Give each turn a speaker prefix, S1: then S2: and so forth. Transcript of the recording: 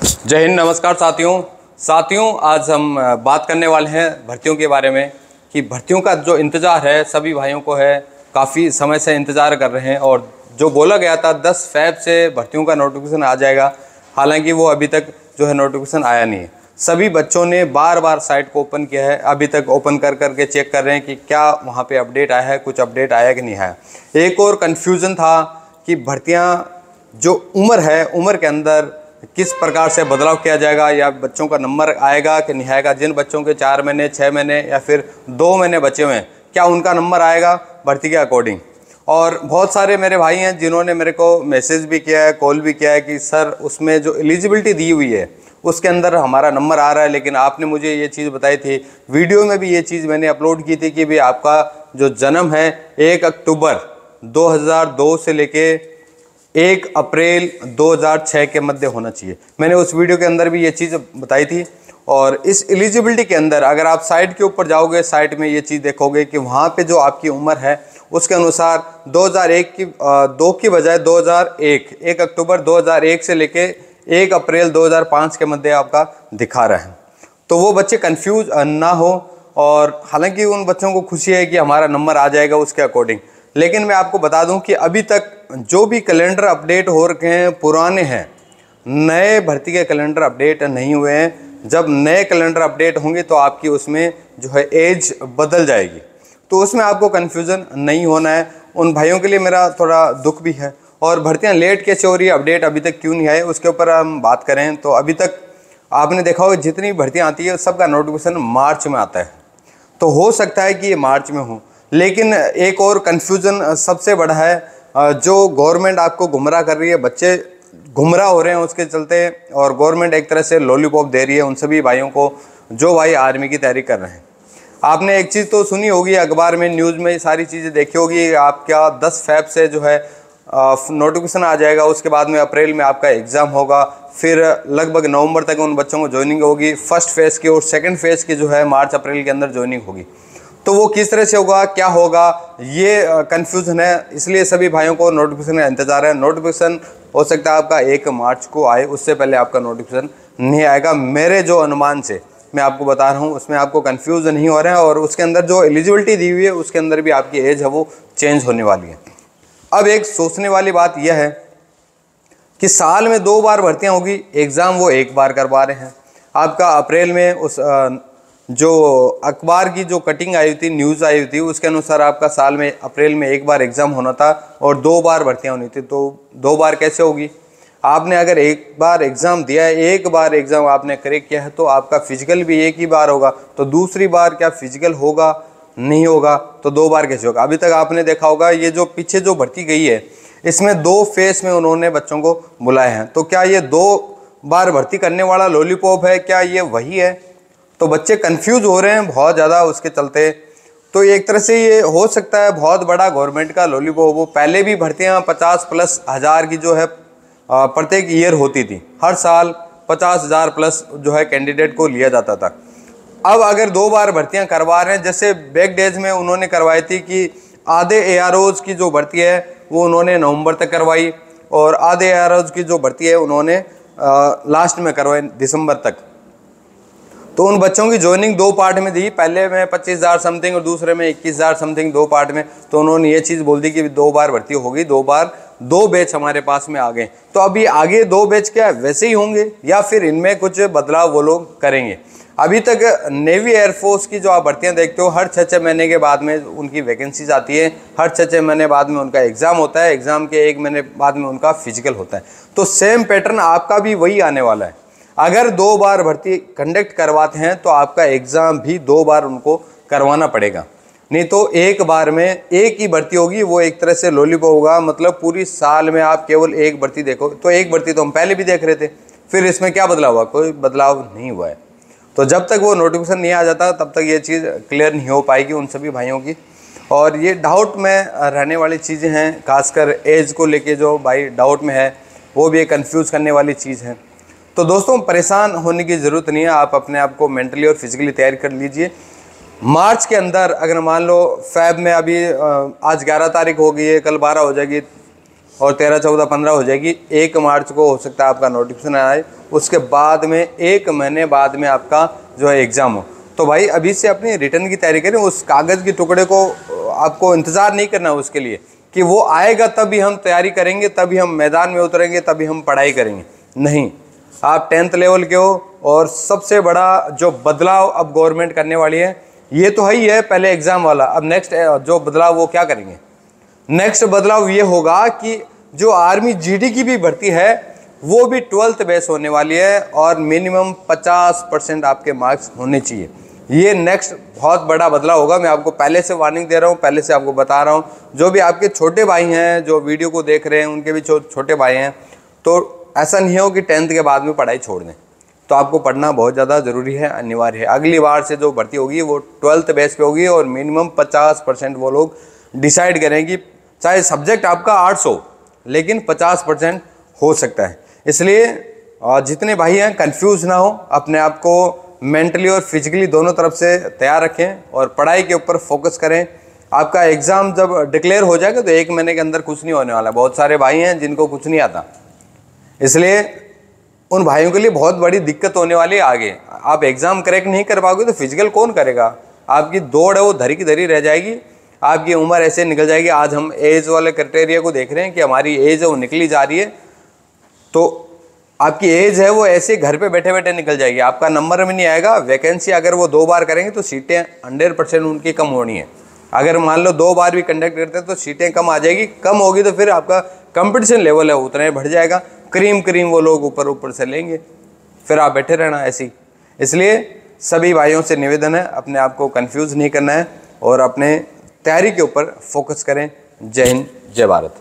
S1: जय हिंद, नमस्कार साथियों आज हम बात करने वाले हैं भर्तियों के बारे में कि भर्तियों का जो इंतज़ार है सभी भाइयों को है, काफ़ी समय से इंतज़ार कर रहे हैं। और जो बोला गया था 10 फ़रवरी से भर्तियों का नोटिफिकेशन आ जाएगा, हालांकि वो अभी तक जो है नोटिफिकेशन आया नहीं है। सभी बच्चों ने बार बार साइट को ओपन किया है, अभी तक ओपन कर करके चेक कर रहे हैं कि क्या वहाँ पे अपडेट आया है, कुछ अपडेट आया कि नहीं आया। एक और कन्फ्यूज़न था कि भर्तियाँ जो उम्र है, उम्र के अंदर किस प्रकार से बदलाव किया जाएगा या बच्चों का नंबर आएगा कि नहीं आएगा। जिन बच्चों के 4 महीने 6 महीने या फिर 2 महीने बचे हुए हैं, क्या उनका नंबर आएगा भर्ती के अकॉर्डिंग। और बहुत सारे मेरे भाई हैं जिन्होंने मेरे को मैसेज भी किया है, कॉल भी किया है कि सर उसमें जो एलिजिबिलिटी दी हुई है उसके अंदर हमारा नंबर आ रहा है, लेकिन आपने मुझे ये चीज़ बताई थी, वीडियो में भी ये चीज़ मैंने अपलोड की थी कि भाई आपका जो जन्म है 1 अक्टूबर 2002 से लेके 1 अप्रैल 2006 के मध्य होना चाहिए। मैंने उस वीडियो के अंदर भी ये चीज़ बताई थी। और इस एलिजिबिलिटी के अंदर अगर आप साइट के ऊपर जाओगे, साइट में ये चीज़ देखोगे कि वहाँ पे जो आपकी उम्र है उसके अनुसार 2001 की 2 की बजाय 2001 1 अक्टूबर 2001 से लेके 1 अप्रैल 2005 के मध्य आपका दिखा रहा है। तो वो बच्चे कंफ्यूज ना हो। और हालांकि उन बच्चों को खुशी है कि हमारा नंबर आ जाएगा उसके अकॉर्डिंग, लेकिन मैं आपको बता दूं कि अभी तक जो भी कैलेंडर अपडेट हो रखे हैं पुराने हैं, नए भर्ती के कैलेंडर अपडेट नहीं हुए हैं। जब नए कैलेंडर अपडेट होंगे तो आपकी उसमें जो है एज बदल जाएगी, तो उसमें आपको कन्फ्यूज़न नहीं होना है। उन भाइयों के लिए मेरा थोड़ा दुख भी है। और भर्तियाँ लेट कैसे हो रही है, अपडेट अभी तक क्यों नहीं आए, उसके ऊपर हम बात करें तो अभी तक आपने देखा होगा जितनी भर्तियाँ आती है सबका नोटिफिकेशन मार्च में आता है। तो हो सकता है कि ये मार्च में हो, लेकिन एक और कन्फ्यूज़न सबसे बड़ा है, जो गवर्नमेंट आपको गुमराह कर रही है, बच्चे गुमराह हो रहे हैं उसके चलते, और गवर्नमेंट एक तरह से लॉलीपॉप दे रही है उन सभी भाइयों को जो भाई आर्मी की तैयारी कर रहे हैं। आपने एक चीज़ तो सुनी होगी, अखबार में न्यूज़ में सारी चीज़ें देखी होगी, आपका 10 फ़रवरी से जो है नोटिफिकेशन आ जाएगा, उसके बाद में अप्रैल में आपका एग्ज़ाम होगा, फिर लगभग नवंबर तक उन बच्चों को ज्वाइनिंग होगी, फर्स्ट फेज़ की, और सेकंड फेज़ की जो है मार्च अप्रैल के अंदर ज्वाइनिंग होगी। तो वो किस तरह से होगा, क्या होगा, ये कन्फ्यूज़न है। इसलिए सभी भाइयों को नोटिफिकेशन का इंतज़ार है। नोटिफिकेशन हो सकता है आपका 1 मार्च को आए, उससे पहले आपका नोटिफिकेशन नहीं आएगा। मेरे जो अनुमान से मैं आपको बता रहा हूँ उसमें आपको कन्फ्यूज़ नहीं हो रहा है, और उसके अंदर जो एलिजिबिलिटी दी हुई है उसके अंदर भी आपकी एज है वो चेंज होने वाली है। अब एक सोचने वाली बात यह है कि साल में 2 बार भर्तियाँ होगी, एग्ज़ाम वो 1 बार करवा रहे हैं। आपका अप्रैल में उस जो अखबार की जो कटिंग आई थी, न्यूज़ आई थी, उसके अनुसार आपका साल में अप्रैल में 1 बार एग्ज़ाम होना था और 2 बार भर्तियाँ होनी थी। तो 2 बार कैसे होगी? आपने अगर 1 बार एग्ज़ाम दिया है, 1 बार एग्ज़ाम आपने क्रैक किया है, तो आपका फिजिकल भी 1 ही बार होगा। तो दूसरी बार क्या फिजिकल होगा? नहीं होगा। तो 2 बार कैसे होगा? अभी तक आपने देखा होगा ये जो पीछे जो भर्ती गई है इसमें 2 फेस में उन्होंने बच्चों को बुलाए हैं। तो क्या ये 2 बार भर्ती करने वाला लॉलीपॉप है? क्या ये वही है? तो बच्चे कंफ्यूज हो रहे हैं बहुत ज़्यादा उसके चलते। तो एक तरह से ये हो सकता है बहुत बड़ा गवर्नमेंट का लॉलीपॉप हो। पहले भी भर्तियाँ 50+ हज़ार की जो है प्रत्येक ईयर होती थी, हर साल 50,000 प्लस जो है कैंडिडेट को लिया जाता था। अब अगर 2 बार भर्तियां करवा रहे हैं, जैसे बैक डेज में उन्होंने करवाई थी कि आधे AROs की जो भर्ती है वो उन्होंने नवंबर तक करवाई, और आधे AROs की जो भर्ती है उन्होंने लास्ट में करवाई दिसंबर तक। तो उन बच्चों की ज्वाइनिंग 2 पार्ट में दी, पहले में 25,000 समथिंग और दूसरे में 21,000 समथिंग, 2 पार्ट में। तो उन्होंने ये चीज़ बोल दी कि 2 बार भर्ती होगी, 2 बार 2 बैच हमारे पास में आ गए। तो अभी आगे 2 बैच क्या वैसे ही होंगे या फिर इनमें कुछ बदलाव वो लोग करेंगे? अभी तक नेवी एयरफोर्स की जो आप भर्तियाँ देखते हो, हर 6 महीने के बाद में उनकी वैकेंसीज आती है, हर 6 महीने बाद में उनका एग्ज़ाम होता है, एग्ज़ाम के 1 महीने बाद में उनका फिजिकल होता है। तो सेम पैटर्न आपका भी वही आने वाला है। अगर 2 बार भर्ती कंडक्ट करवाते हैं तो आपका एग्ज़ाम भी 2 बार उनको करवाना पड़ेगा, नहीं तो 1 बार में 1 ही भर्ती होगी। वो एक तरह से लॉलीपॉप होगा, मतलब पूरी साल में आप केवल 1 भर्ती देखोगे। तो 1 भर्ती तो हम पहले भी देख रहे थे, फिर इसमें क्या बदलाव हुआ? कोई बदलाव नहीं हुआ है। तो जब तक वो नोटिफिकेशन नहीं आ जाता तब तक ये चीज़ क्लियर नहीं हो पाएगी उन सभी भाइयों की। और ये डाउट में रहने वाली चीज़ें हैं, खासकर एज को लेके जो भाई डाउट में है वो भी एक कन्फ्यूज़ करने वाली चीज़ है। तो दोस्तों परेशान होने की ज़रूरत नहीं है, आप अपने आप को मेंटली और फिजिकली तैयार कर लीजिए। मार्च के अंदर अगर मान लो फ़रवरी में अभी आज 11 तारीख हो गई है, कल 12 हो जाएगी और 13, 14, 15 हो जाएगी, 1 मार्च को हो सकता है आपका नोटिफिकेशन आए। उसके बाद में 1 महीने बाद में आपका जो है एग्ज़ाम हो। तो भाई अभी से अपनी रिटर्न की तैयारी करें। उस कागज़ के टुकड़े को आपको इंतज़ार नहीं करना उसके लिए कि वो आएगा तभी हम तैयारी करेंगे, तभी हम मैदान में उतरेंगे, तभी हम पढ़ाई करेंगे। नहीं, आप 10th लेवल के हो और सबसे बड़ा जो बदलाव अब गवर्नमेंट करने वाली है, ये तो है ही है पहले एग्ज़ाम वाला। अब नेक्स्ट जो बदलाव वो क्या करेंगे, नेक्स्ट बदलाव ये होगा कि जो आर्मी जीडी की भी भर्ती है वो भी 12th बेस होने वाली है और मिनिमम 50% आपके मार्क्स होने चाहिए। ये नेक्स्ट बहुत बड़ा बदलाव होगा। मैं आपको पहले से वार्निंग दे रहा हूँ, पहले से आपको बता रहा हूँ। जो भी आपके छोटे भाई हैं जो वीडियो को देख रहे हैं, उनके भी छोटे भाई हैं, तो ऐसा नहीं हो कि 10th के बाद में पढ़ाई छोड़ दें। तो आपको पढ़ना बहुत ज़्यादा ज़रूरी है, अनिवार्य है। अगली बार से जो भर्ती होगी वो 12th बेस पे होगी और मिनिमम 50% वो लोग डिसाइड करेंगे। चाहे सब्जेक्ट आपका आर्ट्स हो लेकिन 50% हो सकता है। इसलिए जितने भाई हैं कंफ्यूज ना हो, अपने आप को मेंटली और फिजिकली दोनों तरफ से तैयार रखें और पढ़ाई के ऊपर फोकस करें। आपका एग्ज़ाम जब डिक्लेयर हो जाएगा तो 1 महीने के अंदर कुछ नहीं होने वाला। बहुत सारे भाई हैं जिनको कुछ नहीं आता, इसलिए उन भाइयों के लिए बहुत बड़ी दिक्कत होने वाली है आगे। आप एग्ज़ाम क्रैक नहीं कर पाओगे तो फिजिकल कौन करेगा? आपकी दौड़ है वो धरी की धरी रह जाएगी, आपकी उम्र ऐसे निकल जाएगी। आज हम एज वाले क्राइटेरिया को देख रहे हैं कि हमारी एज है वो निकली जा रही है, तो आपकी एज है वो ऐसे घर पे बैठे बैठे निकल जाएगी, आपका नंबर में नहीं आएगा। वैकेंसी अगर वो 2 बार करेंगे तो सीटें 100% उनकी कम होनी है। अगर मान लो 2 बार भी कंडक्ट करते हैं तो सीटें कम आ जाएगी। कम होगी तो फिर आपका कंपटीशन लेवल है उतना ही बढ़ जाएगा। क्रीम वो लोग ऊपर से लेंगे, फिर आप बैठे रहना ऐसी। इसलिए सभी भाइयों से निवेदन है, अपने आप को कंफ्यूज नहीं करना है और अपने तैयारी के ऊपर फोकस करें। जय हिंद, जय भारत।